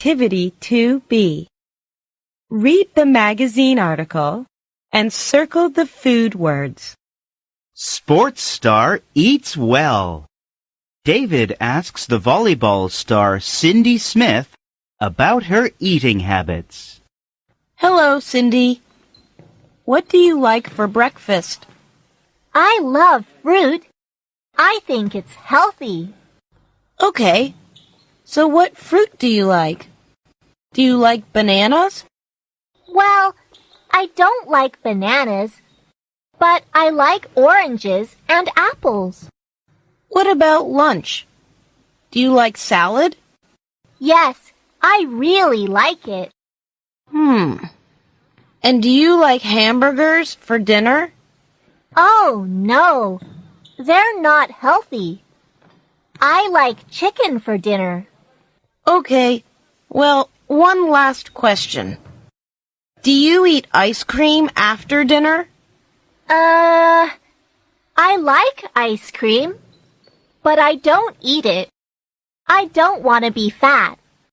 Activity 2B. Read the magazine article and circle the food words. Sports star eats well. David asks the volleyball star Cindy Smith about her eating habits. Hello, Cindy. What do you like for breakfast? I love fruit. I think it's healthy. Okay. So what fruit do you like? Do you like bananas? Well, I don't like bananas, but I like oranges and apples. What about lunch? Do you like salad? Yes, I really like it. And do you like hamburgers for dinner? Oh, no. They're not healthy. I like chicken for dinner. Okay. Well, one last question. Do you eat ice cream after dinner? I like ice cream, but I don't eat it. I don't want to be fat.